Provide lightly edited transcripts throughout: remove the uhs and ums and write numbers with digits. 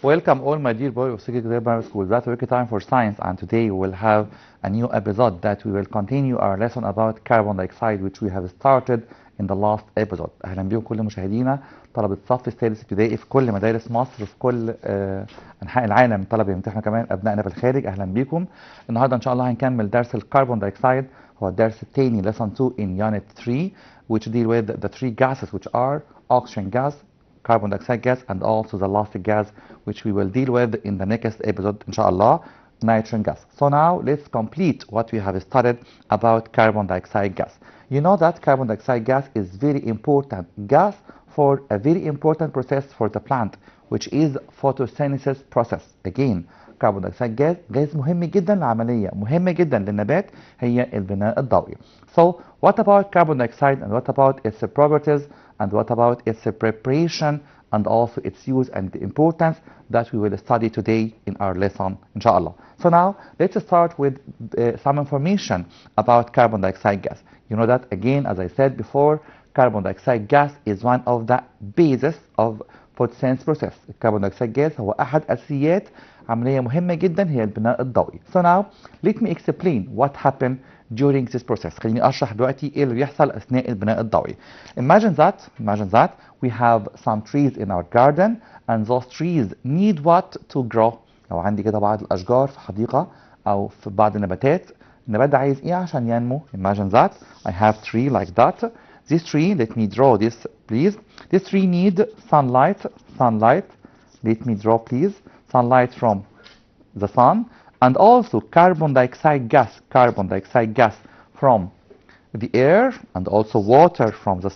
Welcome all my dear boys of second grade primary school. That's Wiki Time for Science, and today we will have a new episode that we will continue our lesson about carbon dioxide which we have started in the last episode. أهلا بكم كل مشاهدينا طلبة الصف السادس ابتدائي في كل مدارس مصر وفي كل أنحاء العالم. طلبة يمتحنوا كمان أبنائنا في الخارج. أهلا بكم. النهارده إن شاء الله هنكمل درس الكربون دايوكسيد، هو الدرس الثاني lesson 2 in unit 3 which deal with the three gases which are oxygen gas, carbon dioxide gas, and also the last gas which we will deal with in the next episode inshallah, nitrogen gas. So now let's complete what we have studied about carbon dioxide gas. You know that carbon dioxide gas is very important gas for a very important process for the plant which is photosynthesis process. Again, carbon dioxide gas مهم جدا للعملية، مهمة جدا للنبات، هي البناء الضوئي. So what about carbon dioxide and what about its properties and what about its preparation and also its use and the importance that we will study today in our lesson inshallah. So now let's start with some information about carbon dioxide gas. You know that again, as I said before, carbon dioxide gas is one of the basis of photosynthesis process. الكربون دايوكسيد gas هو أحد أساسيات عملية مهمة جدا هي البناء الضوئي. So now let me explain what happened during this process. خليني أشرح دلوقتي إيه اللي بيحصل أثناء البناء الضوئي. Imagine that we have some trees in our garden and those trees need what to grow. لو عندي كده بعض الأشجار في حديقة أو في بعض النباتات، النبات ده عايز إيه عشان ينمو؟ Imagine that I have tree like that. This tree, let me draw this please. This tree need sunlight. Let me draw please. Sunlight from the sun and also carbon dioxide gas from the air and also water from the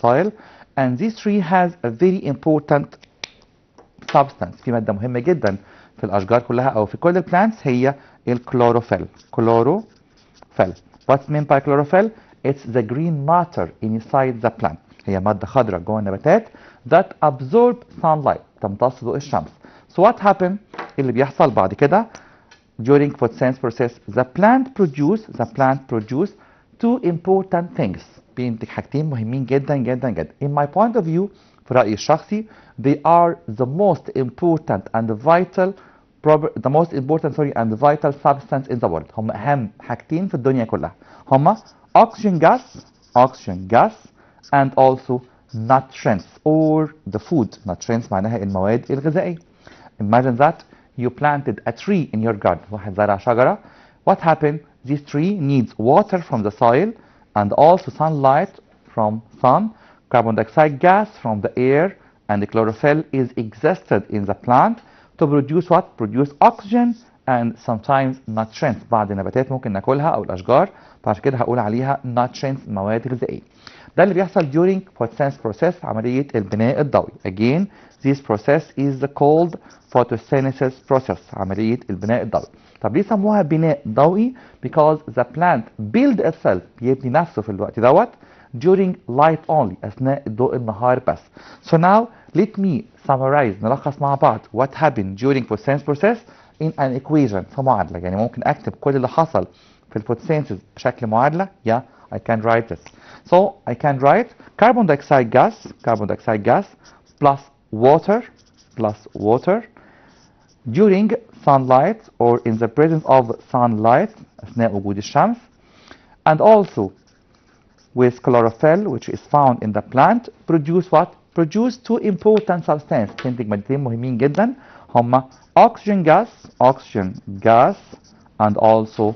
soil. And this tree has a very important substance. في مادة مهمة جدا في الأشجار كلها أو في كل البلانتس هي الكلوروفيل. What's meant by chlorophyll? It's the green matter inside the plant. هي مادة خضراء جوه النباتات that absorb sunlight، تمتص ضوء الشمس. So what happened؟ اللي بيحصل بعد كده during photosynthesis process the plant produce two important things. بينتج حاجتين مهمين جدا جدا جدا. In my point of view، في رأيي الشخصي they are the most important and vital substance in the world. هم أهم حاجتين في الدنيا كلها. هم oxygen gas and also nutrients or the food. Nutrients معناها المواد الغذائية. Imagine that you planted a tree in your garden. واحد زرع شجرة. What happened? This tree needs water from the soil and also sunlight from sun, carbon dioxide gas from the air, and the chlorophyll is existed in the plant to produce what? Produce oxygen and sometimes nutrients. بعض النباتات ممكن ناكلها أو الأشجار، فعشان كده هقول عليها nutrients مواد غذائية. ده اللي بيحصل during photosynthesis process، عملية البناء الضوئي. Again, this process is called photosynthesis process، عملية البناء الضوئي. طب ليه سموها بناء ضوئي؟ Because the plant build itself، بيبني نفسه في الوقت دوت during light only، أثناء ضوء النهار بس. So now let me summarize، نلخص مع بعض what happened during photosynthesis process in an equation، في معادلة. يعني ممكن أكتب كل اللي حصل في الفوتوسينثيز بشكل معادلة. Yeah, I can write this. So I can write carbon dioxide gas plus water during sunlight or in the presence of sunlight أثناء وجود الشمس, and also with chlorophyll which is found in the plant produce what? Produce two important substances. تنتج مادتين مهمين جدا هما oxygen gas and also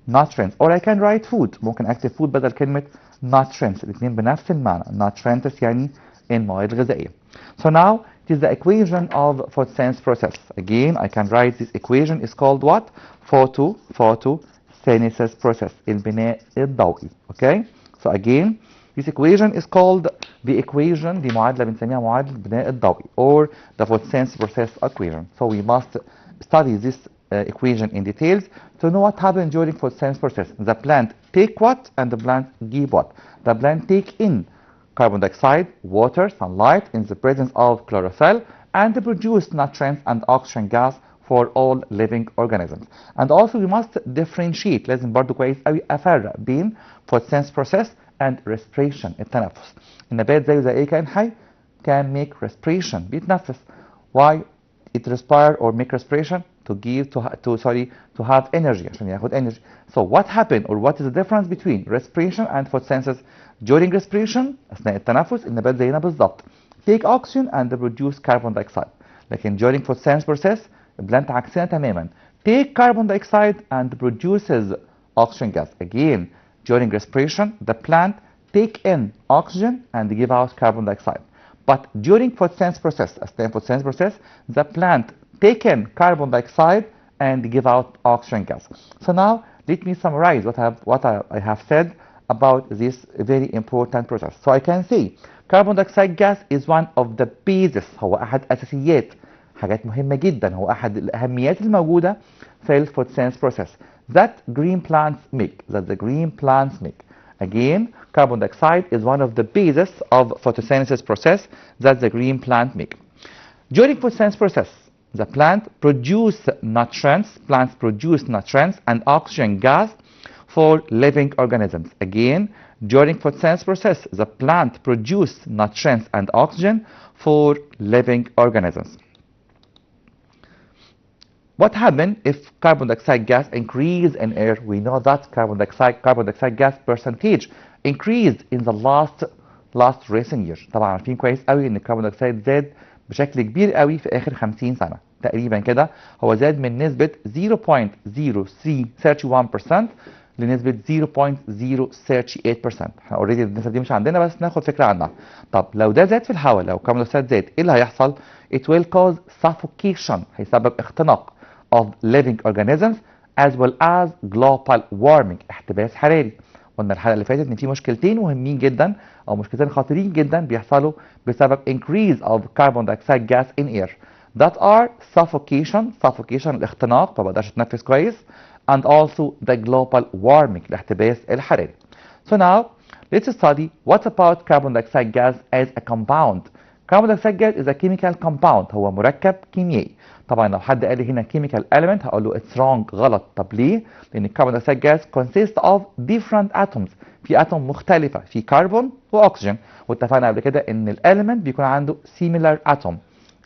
nutrients. Or I can write food. ممكن أكتب food بدل كلمة nutrients. الاثنين بنفس المعنى. Nutrients يعني المواد الغذائية. So now it is the equation of photosynthesis process. Again, I can write this equation is called what? Photosynthesis process. البناء الضوئي. Okay? So again, this equation is called the equation. دي معادلة بنسميها معادلة البناء الضوئي or the photosynthesis process equation. So we must study this equation in details to know what happened during photosynthesis process. The plant take what and the plant give what. The plant take in carbon dioxide, water, sunlight in the presence of chlorophyll and produce nutrients and oxygen gas for all living organisms. And also we must differentiate. لازم برضو كويس قوي أفرق بين photosynthesis process and respiration، التنفس. النبات زيه زي أي كائن حي can make respiration، بيتنفس. Why it respire or make respiration? To give to have energy عشان ياخد energy. So what happened or what is the difference between respiration and photosynthesis? During respiration أثناء التنفس النبات زينا بالظبط take oxygen and produce carbon dioxide. لكن during photosynthesis process البلانت عكسنا تماما take carbon dioxide and produces oxygen gas. Again during respiration the plant take in oxygen and give out carbon dioxide. But during photosynthesis process, أثناء photosynthesis process, the plant take in carbon dioxide and give out oxygen gas. So now let me summarize what I have said about this very important process. So I can say carbon dioxide gas is one of the basis. هو أحد أساسيات حاجات مهمة جدا هو أحد الأهميات الموجودة في الphotosynthesis process that the green plants make. Again, carbon dioxide is one of the basis of photosynthesis process that the green plant make. During photosynthesis process, the plants produce nutrients and oxygen gas for living organisms. Again, during photosynthesis process, the plant produce nutrients and oxygen for living organisms. What happens if carbon dioxide gas increase in air? We know that carbon dioxide gas percentage increased in the last recent year. طبعا عارفين كويس قوي ان الكربون دايوكسيد زاد بشكل كبير قوي في اخر 50 سنة تقريبا كده. هو زاد من نسبة 0.0331% لنسبة 0.038%. احنا اوريدي النسبة دي مش عندنا بس ناخد فكرة عنها. طب لو ده زاد في الهواء لو الكربون دايوكسيد زاد ايه اللي هيحصل؟ It will cause suffocation هيسبب اختناق of living organisms as well as global warming احتباس حراري. قلنا الحلقة اللي فاتت ان في مشكلتين مهمين جدا او مشكلتين خطيرين جدا بيحصلوا بسبب increase of carbon dioxide gas in air that are suffocation الاختناق ما بقدرش اتنفس كويس and also the global warming الاحتباس الحراري. So now let's study what about carbon dioxide gas as a compound. Carbon dioxide gas is a chemical compound هو مركب كيميائي. طبعا لو حد قال لي هنا chemical element هقول له it's wrong غلط. طب ليه؟ لان الكربون دايوكسيد جاز consists of different atoms في اتوم مختلفه في كربون واكسجين واتفقنا قبل كده ان الاليمنت بيكون عنده similar atom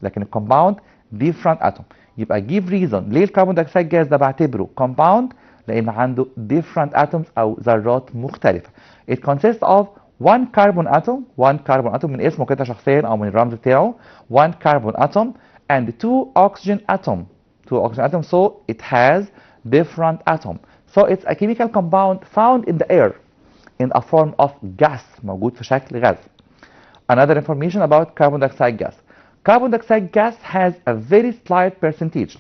لكن الكومباوند different atom. يبقى give reason ليه الكربون دايوكسيد جاز ده بعتبره compound لان عنده different atoms او ذرات مختلفه. It consists of one carbon atom من اسمه كده شخصيا او من الرمز بتاعه one carbon atom and two oxygen atom so it has different atom. So it's a chemical compound found in the air in a form of gas موجود في شكل غاز. Another information about carbon dioxide gas. Carbon dioxide gas has a very slight percentage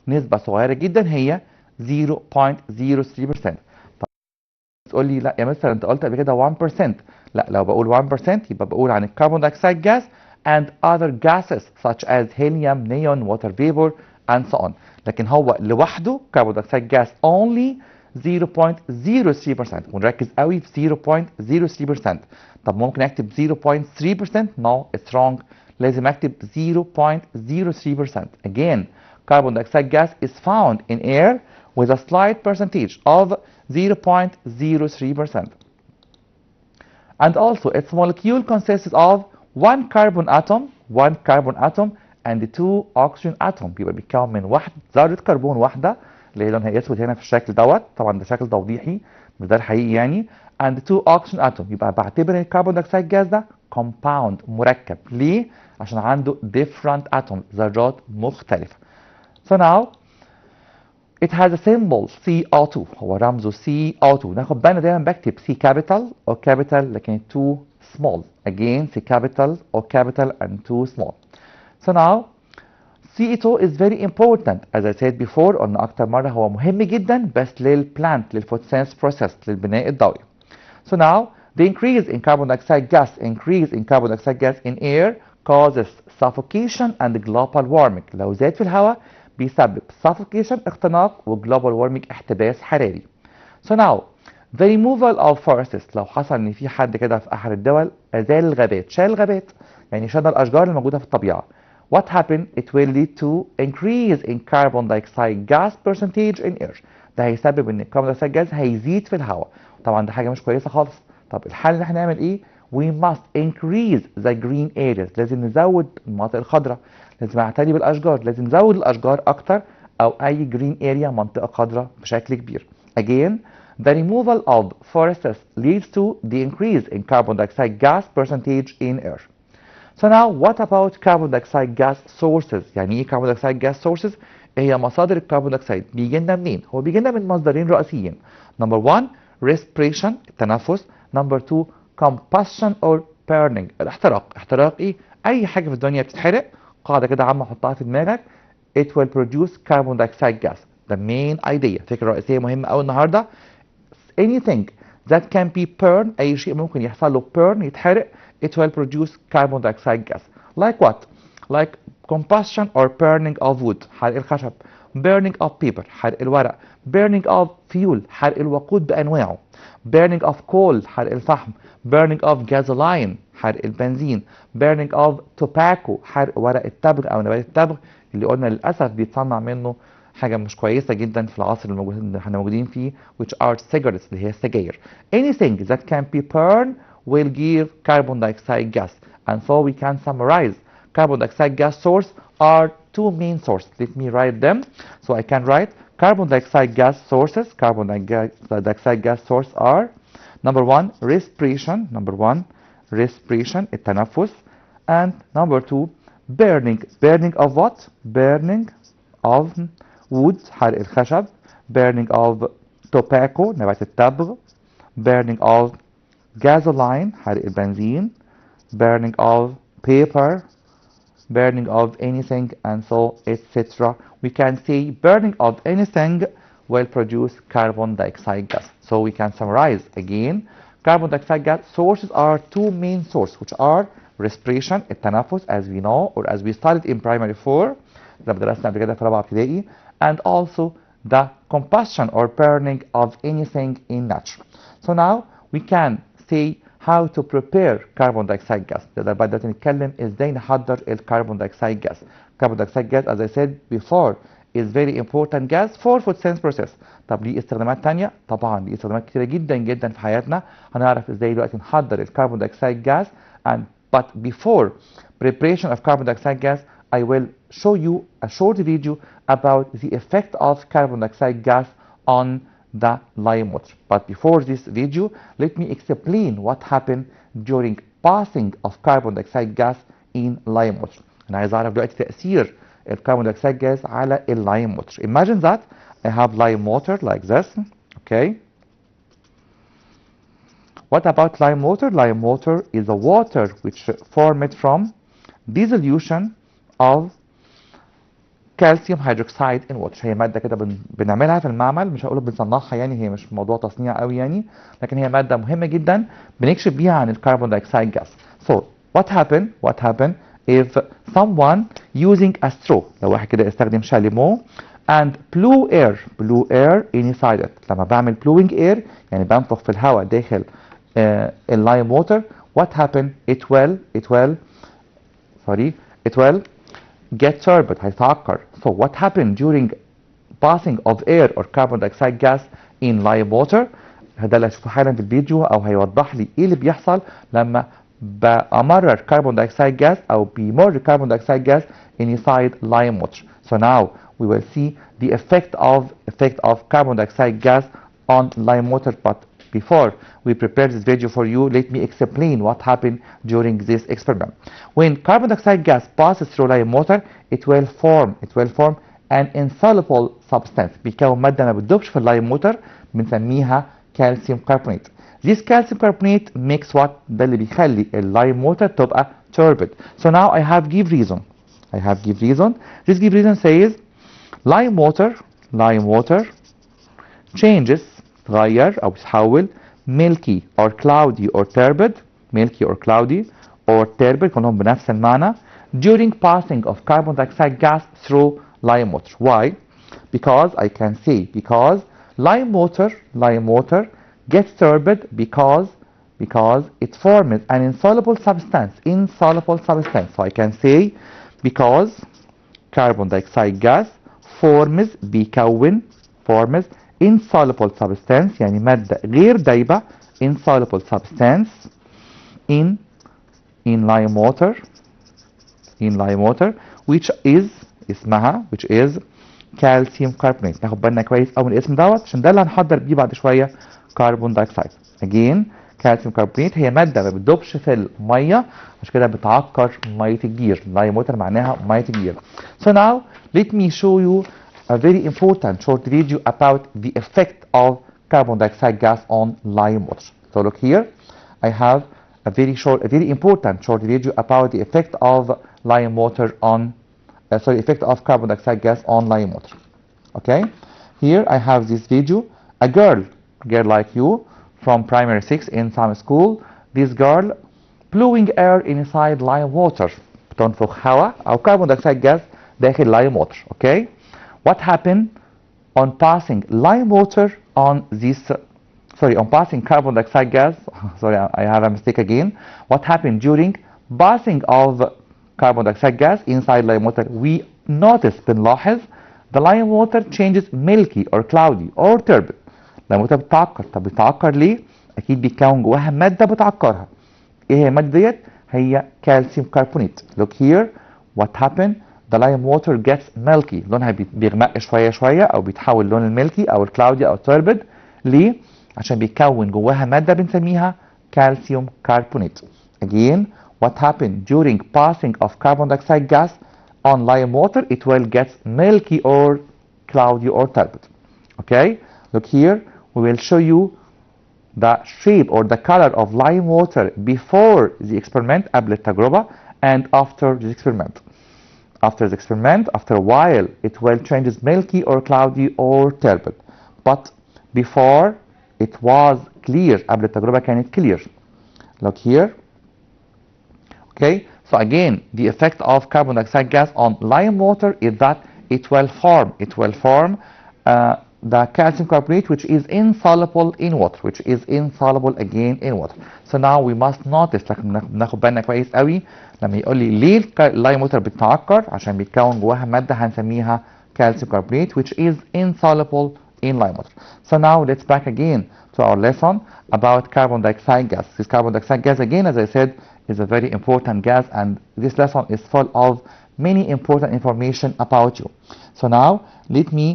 نسبة صغيرة جدا هي 0.03%. طب تقول لي لا يا مستر انت قلت قبل كده 1%. لا لو بقول 1% يبقى بقول عن الكربون دايوكسيد gas and other gases such as helium, neon, water vapor and so on. لكن هو لوحده carbon dioxide gas only 0.03% ونركز قوي في 0.03%. طب ممكن اكتب 0.3%؟ No, it's wrong. لازم اكتب 0.03%. Again, carbon dioxide gas is found in air with a slight percentage of 0.03%. And also its molecule consists of one carbon atom and two oxygen atom. يبقى بيتكون من ذرة كربون واحدة اللي هي لونها اسود هنا في الشكل دوت. طبعا ده شكل توضيحي مش ده الحقيقي يعني. and two oxygen atom. يبقى بعتبر الكربون دايوكسيد جاز ده compound مركب. ليه؟ عشان عنده different atoms ذرات مختلفة. So now it has a symbol CO2 هو رمزه CO2. ناخد بالنا دايما بكتب C capital or capital لكن 2 small. Again C capital or capital and 2 small. So now CO2 is very important as I said before قلنا أكتر مرة هو مهم جدا بس للبلانت للphotosynthesis process للبناء الضوئي. So now the increase in carbon dioxide gas in air causes suffocation and global warming. لو زاد في الهواء بيسبب suffocation اختناق و global warming احتباس حراري. So now the removal of forests لو حصل ان في حد كده في احد الدول ازال الغابات شال الغابات يعني شال الاشجار الموجوده في الطبيعه. What happened? It will lead to increase in carbon dioxide gas percentage in air. ده هيسبب ان الكربون دايوكسيد جاز هيزيد في الهواء. طبعا ده حاجه مش كويسه خالص. طب الحل ان احنا نعمل ايه؟ We must increase the green areas. لازم نزود المناطق الخضراء لازم اعتني بالاشجار، لازم نزود الاشجار اكتر او اي جرين اريا، منطقه خضراء بشكل كبير. Again, the removal of forests leads to the increase in carbon dioxide gas percentage in air. So now what about carbon dioxide gas sources؟ يعني ايه carbon dioxide gas sources؟ ايه هي مصادر الكربون دايوكسيد؟ بيجي لنا منين؟ هو بيجي لنا من مصدرين رئيسيين. نمبر 1 respiration التنفس، نمبر 2 combustion or burning الاحتراق. احتراق ايه؟ اي حاجه في الدنيا بتتحرق، قاعده كده عامه حطها في دماغك، it will produce carbon dioxide gas. the main idea، فكره رئيسيه مهمه قوي النهارده. anything that can be burned، اي شيء ممكن يحصل له burn يتحرق، it will produce carbon dioxide gas. like what؟ like combustion or burning of wood حرق الخشب، burning of paper حرق الورق، burning of fuel حرق الوقود بانواعه، burning of coal حرق الفحم، burning of gasoline حرق البنزين، burning of tobacco حرق ورق التبغ او نبات التبغ اللي قلنا للاسف بيتصنع منه حاجة مش كويسة جدا في العصر اللي احنا موجودين فيه، which are cigarettes اللي هي السجاير. anything that can be burned will give carbon dioxide gas. and so we can summarize carbon dioxide gas source are two main sources. let me write them. so I can write carbon dioxide gas sources. carbon dioxide gas source are number 1 respiration. number 1 respiration التنفس. and number 2 burning. burning of what? burning of wood حرق الخشب، burning of tobacco نبات التبغ، burning of gasoline حرق البنزين، burning of paper، burning of anything, and so etc. we can say burning of anything will produce carbon dioxide gas. so we can summarize again carbon dioxide gas sources are two main sources, which are respiration التنفس as we know or as we studied in primary 4 ده درسنا قبل كده في رابعه ابتدائي، and also the combustion or burning of anything in nature. so now we can say how to prepare carbon dioxide gas. نقدر بعد دلوقتي نتكلم ازاي نحضر الكربون dioxide gas. carbon dioxide gas as I said before is very important gas for photosynthesis. طب ليه استخدامات تانية؟ طبعا ليه استخدامات كتيرة جدا جدا في حياتنا. هنعرف ازاي دلوقتي نحضر الكربون dioxide gas. and but before preparation of carbon dioxide gas I will show you a short video about the effect of carbon dioxide gas on the lime water. But before this video, let me explain what happened during passing of carbon dioxide gas in lime water. أنا عايز أعرف دلوقتي تأثير الكربون دايوكسيد gas على اللime water. Imagine that I have lime water like this. Okay. What about lime water? Lime water is a water which formed from dissolution of calcium hydroxide in water. هي ماده كده بنعملها في المعمل، مش هقول بنصنعها يعني، هي مش موضوع تصنيع قوي يعني، لكن هي ماده مهمه جدا بنكشف بيها عن الكربون دايوكسيد gas. so what happened if someone using a straw، لو واحد كده استخدم شاليمو and blew air inside it. لما بعمل blowing air يعني بنفخ في الهواء داخل اللime water، what happened it will get turbid هيتعكر. so what happened during passing of air or carbon dioxide gas in lime water؟ ده اللي هشوفه حالا في الفيديو او هيوضح لي ايه اللي بيحصل لما بمرر كربون دايوكسيد gas او بيمر كربون دايوكسيد gas inside lime water. so now we will see the effect of carbon dioxide gas on lime water. but before we prepare this video for you, let me explain what happened during this experiment. When carbon dioxide gas passes through lime water, it will form an insoluble substance. بيكون مادة ما بتدوبش في اللime water بنسميها calcium carbonate. This calcium carbonate makes what؟ ده اللي بيخلي اللime water تبقى turbid. So now I have give reason. This give reason says lime water changes تغير أو بتتحول milky or cloudy or turbid كلهم بنفس المعنى during passing of carbon dioxide gas through lime water. Why? Because I can say because lime water gets turbid because it forms an insoluble substance. So I can say because carbon dioxide gas forms insoluble substance يعني مادة غير دايبة insoluble substance in lime water which is اسمها which is calcium carbonate. ناخد بالنا كويس قوي من الاسم دوت عشان ده اللي هنحضر بيه بعد شويه كربون دايوكسيد. again calcium carbonate هي ماده ما بتدوبش في الميه عشان كده بتعكر ميه الجير. لايم ووتر معناها ميه الجير. So now let me show you a very important short video about the effect of carbon dioxide gas on lime water. So look here, I have a very important short video about the effect of lime water on effect of carbon dioxide gas on lime water. Okay, here I have this video. A girl like you from primary 6 in some school. This girl blowing air inside lime water. بتنفخ هواء أو carbon dioxide gas داخل lime water. Okay, what happened on passing lime water on this? On passing carbon dioxide gas. Sorry, I have a mistake again. What happened during passing of carbon dioxide gas inside lime water? We notice بنلاحظ the lime water changes milky or cloudy or turbid. lime water بتعكر. طب بتعكر ليه؟ أكيد بيتكون جواها مادة بتعكرها. إيه هي المادة ديت؟ هي calcium carbonate. Look here, what happened? The lime water gets milky. لونها بيغمق شوية أو بيتحول لون الميلكي أو الكلاودي أو turbid. ليه؟ عشان بيتكون جواها مادة بنسميها calcium carbonate. Again, what happened during passing of carbon dioxide gas on lime water? It will get milky or cloudy or turbid. Okay, look here, we will show you the shape or the color of lime water before the experiment قبل التجربة and after the experiment. After the experiment, after a while, it will change milky or cloudy or turbid. But before it was clear. قبل التجربة كانت clear. Look here. Okay, so again, the effect of carbon dioxide gas on lime water is that it will form the calcium carbonate which is insoluble in water, which is insoluble again in water. So now we must notice. ناخد بالنا كويس قوي لما يقول لي ليه اللايم ووتر بتتعكر؟ عشان بيتكون جواها مادة هنسميها calcium carbonate which is insoluble in lime water. So now let's back again to our lesson about carbon dioxide gas. This carbon dioxide gas, again, as I said, is a very important gas, and this lesson is full of many important information about you. So now let me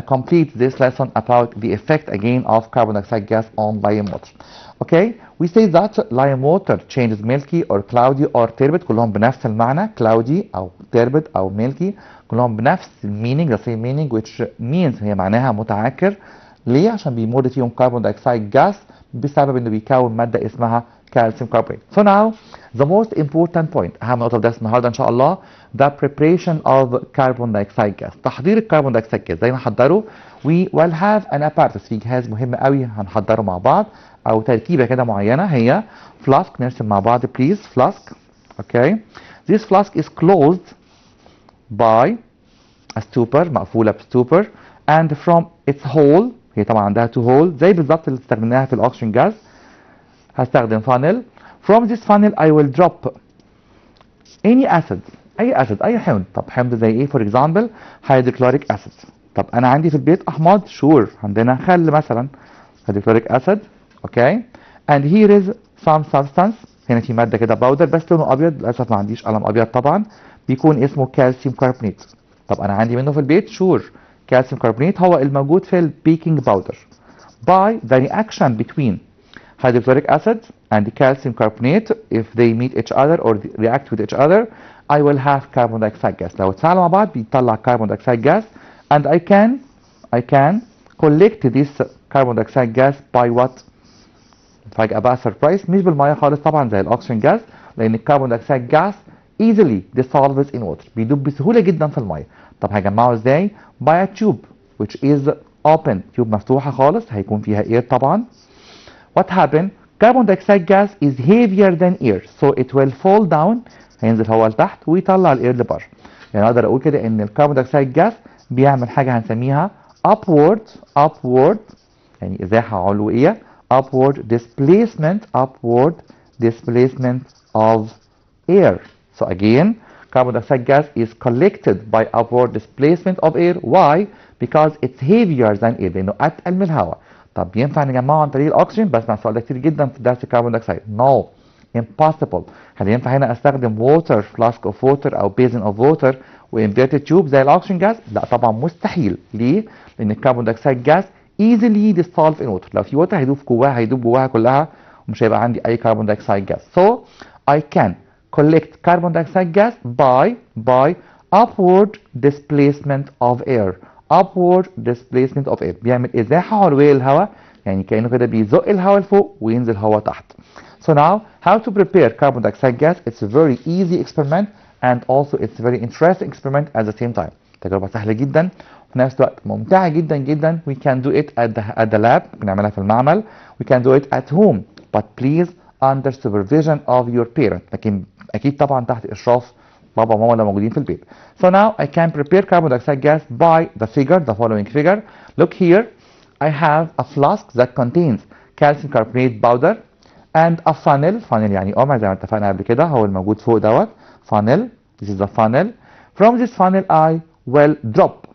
complete this lesson about the effect again of carbon dioxide gas on lime water. Okay, we say that lime water changes milky or cloudy or turbid. كلهم بنفس المعنى, cloudy أو turbid أو milky, كلهم بنفس meaning, the same meaning, which means هي معناها متعكر. ليه؟ عشان بيمر فيهم carbon dioxide gas بسبب انه بيكون مادة اسمها calcium carbonate. So now the most important point, أهم نقطة في درس النهارده إن شاء الله, the preparation of carbon dioxide gas. تحضير الكربون دايوكسيد gas. زي ما نحضره we will have an apparatus. في جهاز مهم قوي هنحضره مع بعض أو تركيبة كده معينة هي flask. نرسم مع بعض please. flask. Okay. This flask is closed by a stopper, مقفولة بستوبر, and from its hole, هي طبعا عندها two holes زي بالظبط اللي استخدمناها في الأكسجين جاز. هستخدم funnel. From this funnel I will drop any acid, أي حمض. طب حمض زي إيه؟ for example hydrochloric acid. طب أنا عندي في البيت أحماض. sure, عندنا خل مثلا hydrochloric acid. okay, and here is some substance. هنا في مادة كده باودر بس لونه أبيض. للأسف ما عنديش قلم أبيض طبعا. بيكون اسمه calcium carbonate. طب أنا عندي منه في البيت. sure, calcium carbonate هو الموجود في البيكنج باودر. by the reaction between hydrochloric acid and calcium carbonate, if they meet each other or react with each other, I will have carbon dioxide gas. لو اتفاعلوا مع بعض بيطلع carbon dioxide gas, and I can collect this carbon dioxide gas by what? فجأة بقى surprise, مش بالمية خالص طبعا زي الأكسجين جاز, لأن الكربون دايوكسيد جاز easily dissolves in water. بيدوب بسهولة جدا في المية. طب هجمعه ازاي؟ by a tube which is open. تيوب مفتوحة خالص هيكون فيها air طبعا. What happened? Carbon dioxide gas is heavier than air, so it will fall down. هينزل هو لتحت ويطلع الاير لبره. يعني اقدر اقول كده ان الكربون دايوكسيد جاز بيعمل حاجه هنسميها upward يعني ازاحه علويه, upward displacement of air. So again, carbon dioxide gas is collected by upward displacement of air. Why? Because it's heavier than air. لانه اتقل من الهواء. طب ينفع نجمعه عن طريق الاكسجين؟ بسمع السؤال ده كتير جدا في درس الكربون دايوكسيد. No, impossible. هل ينفع هنا استخدم water flask of water او basin of water وinverted tube زي الاكسجين جاز؟ لا طبعا مستحيل. ليه؟ لان الكربون دايوكسيد جاز easily dissolve in water. لو في water هيدوب جواها كلها ومش هيبقى عندي اي كربون دايوكسيد جاز. So I can collect carbon dioxide gas by upward displacement of air. upward displacement of air بيعمل ازاحه علويه للهواء، يعني كانه كده بيزق الهواء لفوق وينزل هواء تحت. So now how to prepare carbon dioxide gas? It's a very easy experiment and also it's a very interesting experiment at the same time. تجربه سهله جدا وفي نفس الوقت ممتعه جدا جدا. We can do it at the lab، بنعملها في المعمل. We can do it at home but please under supervision of your parent. لكن اكيد طبعا تحت اشراف بابا وماما اللي موجودين في البيت. So now I can prepare carbon dioxide gas by the following figure. Look here, I have a flask that contains calcium carbonate powder and a funnel يعني قمع زي ما اتفقنا قبل كده، هو الموجود فوق دوت funnel. This is the funnel. From this funnel I will drop،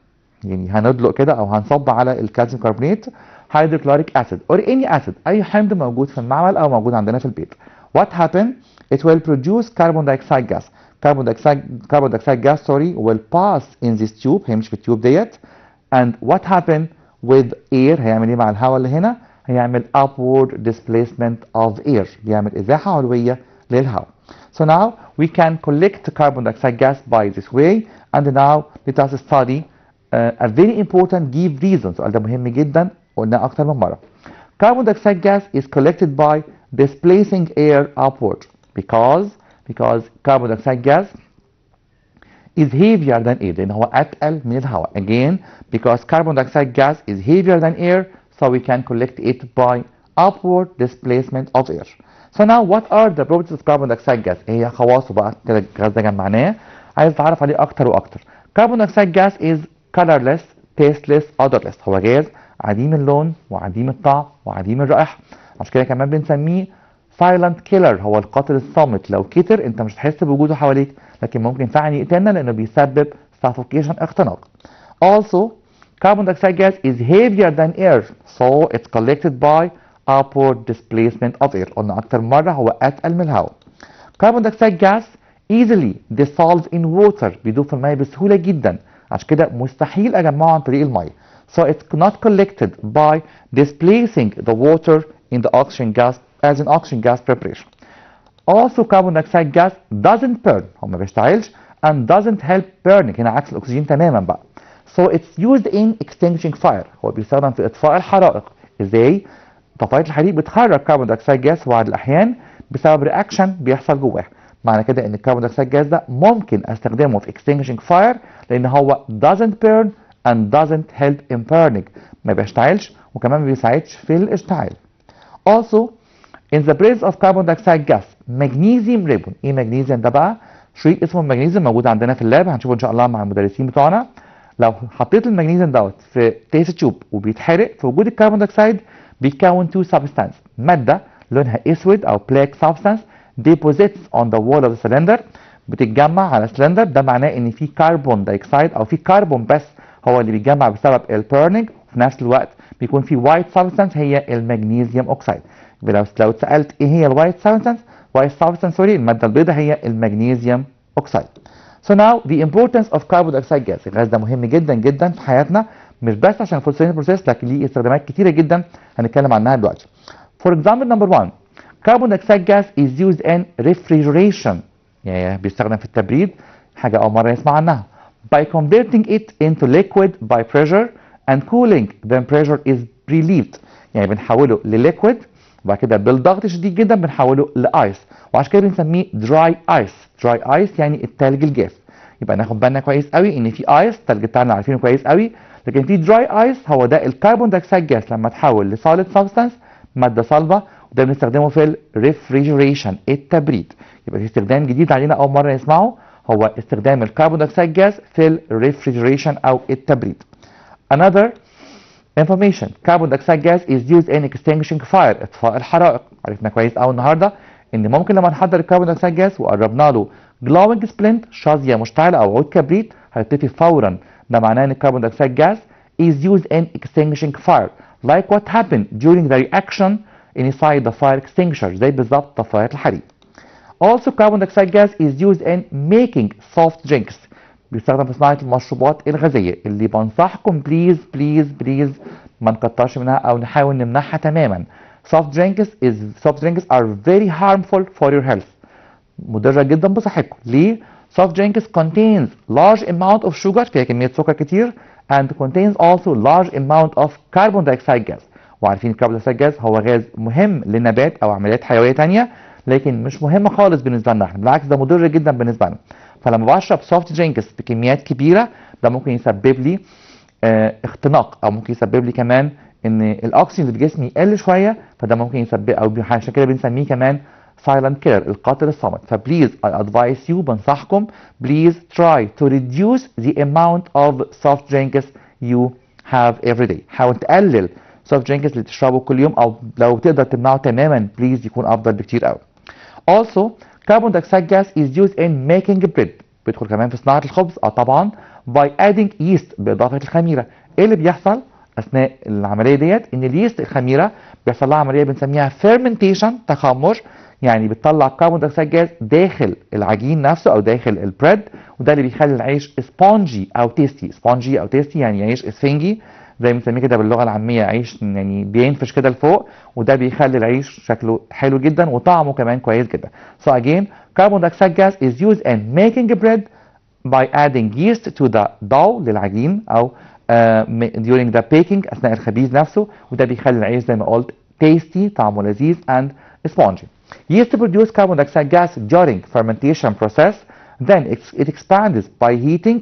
يعني هندلق كده او هنصب على الكالسيوم كربونات hydrochloric acid or any acid، اي حمض موجود في المعمل او موجود عندنا في البيت. What happen? It will produce carbon dioxide gas. carbon dioxide gas will pass in this tube، هيمشي في التيوب ديت. and what happen with air؟ هيعمل ايه مع الهواء اللي هنا؟ هيعمل upward displacement of air، بيعمل ازاحه علويه للهواء. So now we can collect carbon dioxide gas by this way. and now let us study a very important give reason. السؤال ده مهم جدا قلناه اكتر من مره. Carbon dioxide gas is collected by displacing air upward because carbon dioxide gas is heavier than air، لأن هو أتقل من الهواء. Again because carbon dioxide gas is heavier than air so we can collect it by upward displacement of air. So now what are the properties of carbon dioxide gas؟ إيه هي خواصه بقى كده الغاز ده جمعناه، عايز أتعرف عليه أكتر وأكتر. Carbon dioxide gas is colorless, tasteless, odorless. هو غاز عديم اللون وعديم الطعم وعديم الرائحة، عشان كده كمان بنسميه silent killer، هو القاتل الصامت. لو كتر انت مش هتحس بوجوده حواليك، لكن ممكن فعلا يقتلنا لانه بيسبب suffocation اختناق. Also carbon dioxide gas is heavier than air so it's collected by upward displacement of air. قلنا اكتر مرة هو اتقل من الهواء. Carbon dioxide gas easily dissolves in water، بيدوب في المية بسهولة جدا، عشان كده مستحيل اجمعه عن طريق المية. So it's not collected by displacing the water in the oxygen gas as in oxygen gas preparation. Also carbon dioxide gas doesn't burn، هو ما بيشتعلش and doesn't help burning، هنا عكس الأكسجين تماما بقى. So it's used in extinguishing fire، هو بيستخدم في إطفاء الحرائق. إزاي؟ طفاية الحريق بتخرج كربون دايوكسيد جاز في بعض الأحيان بسبب رياكشن بيحصل جواها. معنى كده إن الكربون دايوكسيد جاز ده ممكن أستخدمه في extinguishing fire لأن هو doesn't burn and doesn't help in burning، ما بيشتعلش وكمان ما بيساعدش في الاشتعال. Also in the presence of carbon dioxide gas magnesium ribbon. ايه magnesium ده بقى؟ شريط اسمه المغنيسيوم موجود عندنا في اللاب، هنشوفه ان شاء الله مع المدرسين بتوعنا. لو حطيت المغنيسيوم دوت في تيست تيوب وبيتحرق في وجود الكربون دايوكسيد بيتكون تو سبستانس، ماده لونها اسود او بلاك سبستانس deposits on the wall of the cylinder، بتتجمع على السلندر. ده معناه ان في كربون دايوكسيد او في كربون بس هو اللي بيتجمع بسبب البيرنينج، وفي نفس الوقت بيكون في وايت سبستانس هي المغنيسيوم اوكسيد. لو اتسالت ايه هي الوايت سبستانس الماده البيضاء هي المغنيسيوم اوكسيد. So now the importance of carbon dioxide gas. الغاز ده مهم جدا جدا في حياتنا، مش بس عشان الفوتوسينثيسيس بروسيس لكن ليه استخدامات كتيره جدا هنتكلم عنها دلوقتي. For example number 1 carbon dioxide gas is used in refrigeration، يعني بيستخدم في التبريد، حاجه اول مره نسمع عنها. By converting it into liquid by pressure and cooling then pressure is relieved، يعني بنحوله لليكويد وبعد كده بالضغط شديد جدا بنحوله لايس، وعشان كده بنسميه دراي ايس. دراي ايس يعني التلج الجاف. يبقى ناخد بالنا كويس قوي ان في ايس، التلج بتاعنا عارفينه كويس قوي، لكن في دراي ايس هو ده الكربون دايوكسيد جاس لما تحول لسوليد سبستانس، ماده صلبه، وده بنستخدمه في الريفريجريشن التبريد. يبقى في استخدام جديد علينا اول مره نسمعه هو استخدام الكربون دايوكسيد جاس في الريفريجريشن او التبريد. Another information carbon dioxide gas is used in extinguishing fire، اطفاء الحرائق. عرفنا كويس قوي النهارده ان ممكن لما نحضر الكربون دايوكسيد جاس وقربنا له glowing splint شظيه مشتعله او عود كبريت هيطفي فورا. ده معناه ان الكربون دايوكسيد جاس is used in extinguishing fire like what happened during the reaction inside the fire extinguisher، زي بالظبط طفايات الحريق. Also carbon dioxide gas is used in making soft drinks. بيستخدم في صناعة المشروبات الغازية اللي بنصحكم بليز ما نكترش منها أو نحاول نمنعها تماما. Soft drinks are very harmful for your health. مضرة جدا بصحتكم. ليه؟ Soft drinks contains large amount of sugar فيها كمية سكر كتير and contains also large amount of carbon dioxide gas. وعارفين الكربون دايوكسيد جاز هو غاز مهم للنبات أو عمليات حيوية تانية لكن مش مهم خالص بالنسبة لنا احنا، بالعكس ده مضر جدا بالنسبة لنا. فلما بشرب سوفت درينكس بكميات كبيرة ده ممكن يسبب لي اختناق او ممكن يسبب لي كمان ان الاكسجين اللي في جسمي يقل شويه فده ممكن يسبب او عشان كده بنسميه كمان silent killer القاتل الصامت. فبليز I advise you بنصحكم please try to reduce the amount of soft drinks you have every day. حاول تقلل soft drinks اللي تشربه كل يوم او لو تقدر تمنعه تماما بليز يكون افضل بكتير قوي. Also carbon dioxide gas is used in making bread. بيدخل كمان في صناعة الخبز طبعا by adding yeast بإضافة الخميرة. ايه اللي بيحصل اثناء العملية ديت؟ ان اليست الخميرة بيحصل لها عملية بنسميها fermentation تخمر، يعني بتطلع كربون دايوكسيد جاز داخل العجين نفسه او داخل البريد وده اللي بيخلي العيش سبونجي او تيستي يعني عيش اسفنجي زي ما بنسميه كده باللغه العاميه عيش يعني بينفش كده لفوق وده بيخلي العيش شكله حلو جدا وطعمه كمان كويس جدا. So again carbon dioxide gas is used in making bread by adding yeast to the dough للعجين او during the baking اثناء الخبيز نفسه وده بيخلي العيش زي ما قلت tasty طعمه لذيذ and spongy. Yeast produce carbon dioxide gas during fermentation process, then it expands by heating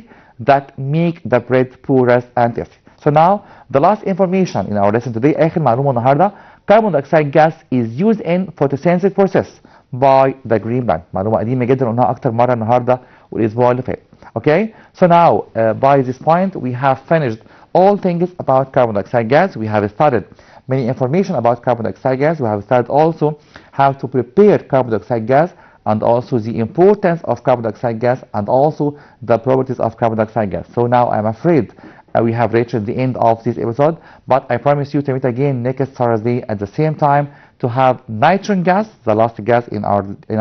that make the bread porous and tasty. So now the last information in our lesson today آخر معلومة النهاردة carbon dioxide gas is used in photosynthesis process by the green plant. معلومة قديمة جدا قلناها أكتر مرة النهاردة والأسبوع اللي فات. Okay, so now by this point we have finished all things about carbon dioxide gas. We have studied many information about carbon dioxide gas. We have studied also how to prepare carbon dioxide gas and also the importance of carbon dioxide gas and also the properties of carbon dioxide gas. So now I'm afraid we have reached the end of this episode, but I promise you to meet again next Thursday at the same time to have nitrogen gas, the last gas in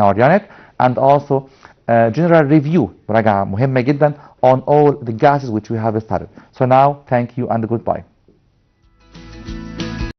our unit, and also general review مراجعة مهمة جدا on all the gases which we have studied. So now thank you and goodbye.